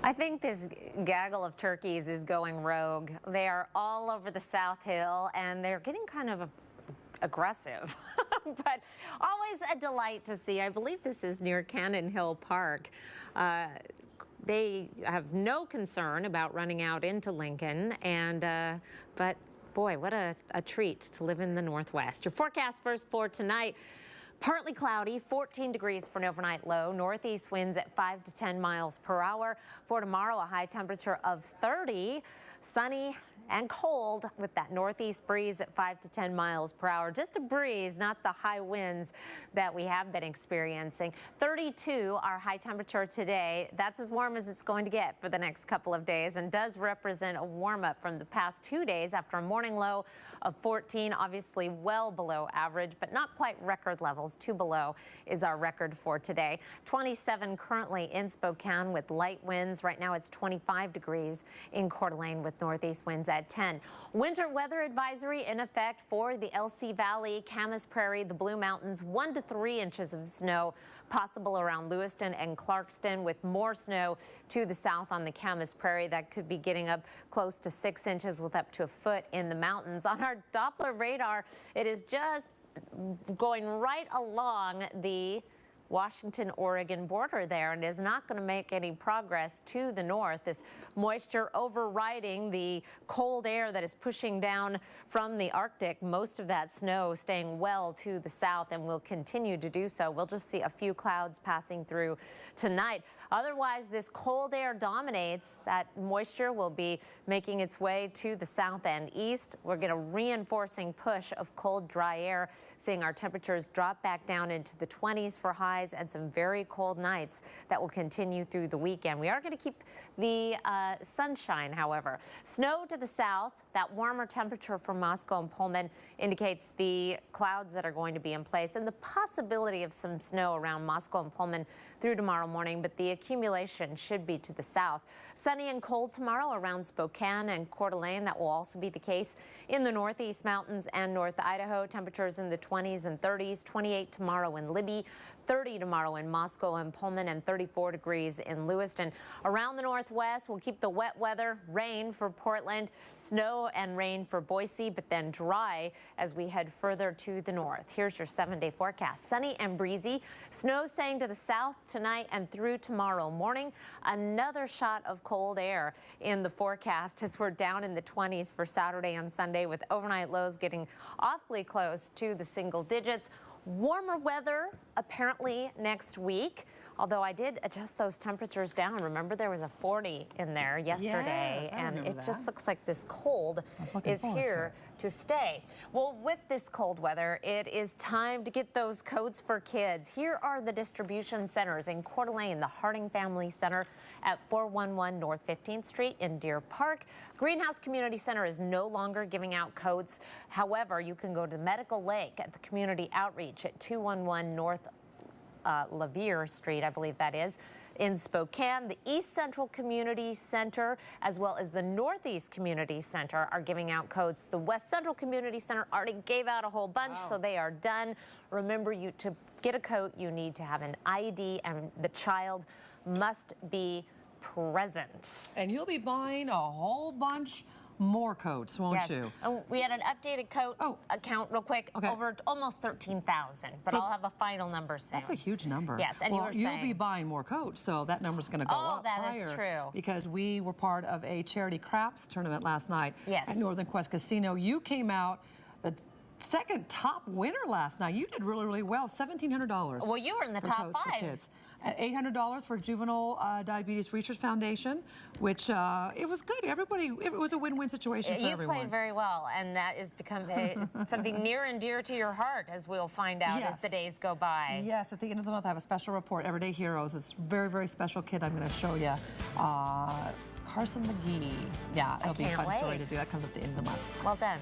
I think this gaggle of turkeys is going rogue. They are all over the South Hill and they're getting kind of aggressive, but always a delight to see. I believe this is near Cannon Hill Park. They have no concern about running out into Lincoln, but boy, what a treat to live in the Northwest. Your forecast first for tonight. Partly cloudy, 14 degrees for an overnight low. Northeast winds at 5 to 10 miles per hour. For tomorrow, a high temperature of 30. Sunny and cold with that northeast breeze at 5 to 10 miles per hour. Just a breeze, not the high winds that we have been experiencing. 32, our high temperature today. That's as warm as it's going to get for the next couple of days and does represent a warm up from the past 2 days after a morning low of 14, obviously well below average, but not quite record levels. 2 below is our record for today. 27 currently in Spokane with light winds. Right now it's 25 degrees in Coeur d'Alene with northeast winds at 10. Winter weather advisory in effect for the LC Valley, Camas Prairie, the Blue Mountains. 1 to 3 inches of snow possible around Lewiston and Clarkston, with more snow to the south on the Camas Prairie. That could be getting up close to 6 inches with up to a foot in the mountains. On our Doppler radar, it is just going right along the Washington-Oregon border there and is not going to make any progress to the north. This moisture overriding the cold air that is pushing down from the Arctic. Most of that snow staying well to the south and will continue to do so. We'll just see a few clouds passing through tonight. Otherwise, this cold air dominates. That moisture will be making its way to the south and east. We're going to reinforcing push of cold, dry air, seeing our temperatures drop back down into the 20s for highs and some very cold nights that will continue through the weekend. We are going to keep the sunshine, however. Snow to the south. That warmer temperature for Moscow and Pullman indicates the clouds that are going to be in place and the possibility of some snow around Moscow and Pullman through tomorrow morning, but the accumulation should be to the south. Sunny and cold tomorrow around Spokane and Coeur d'Alene. That will also be the case in the northeast mountains and North Idaho. Temperatures in the 20s and 30s. 28 tomorrow in Libby, 30 tomorrow in Moscow and Pullman, and 34 degrees in Lewiston. Around the northwest, we'll keep the wet weather, rain for Portland, snow and rain for Boise, but then dry as we head further to the north. Here's your 7-day forecast. Sunny and breezy. Snow staying to the south tonight and through tomorrow morning. Another shot of cold air in the forecast as we're down in the 20s for Saturday and Sunday, with overnight lows getting awfully close to the single digits. Warmer weather apparently next week, although I did adjust those temperatures down. Remember, there was a 40 in there yesterday, yes, and it just looks like this cold is here to stay. Well, with this cold weather, it is time to get those coats for kids. Here are the distribution centers in Coeur d'Alene: the Harding Family Center at 411 North 15th Street in Deer Park. Greenhouse Community Center is no longer giving out coats. However, you can go to Medical Lake at the Community Outreach at 211 North Lavier Street, I believe that is, in Spokane. The East Central Community Center as well as the Northeast Community Center are giving out coats. The West Central Community Center already gave out a whole bunch, so they are done. Remember, to get a coat, you need to have an ID, and the child must be present. And you'll be buying a whole bunch more coats, won't you? We had an updated coat account real quick, over almost 13,000, but I'll have a final number soon. That's a huge number. Yes, and you'll be buying more coats, so that number's going to go up higher. Oh, that is true. Because we were part of a charity craps tournament last night at Northern Quest Casino. You came out the second top winner last night. You did really, really well. $1,700. Well, you were in the top 5. For kids. $800 for Juvenile Diabetes Research Foundation, which it was good. It was a win-win situation for everyone. You played very well, and that has become something near and dear to your heart, as we'll find out as the days go by. Yes, at the end of the month, I have a special report, Everyday Heroes. This very, very special kid I'm going to show you. Carson McGee. Yeah, it'll be a fun story to do. That comes at the end of the month. Well done.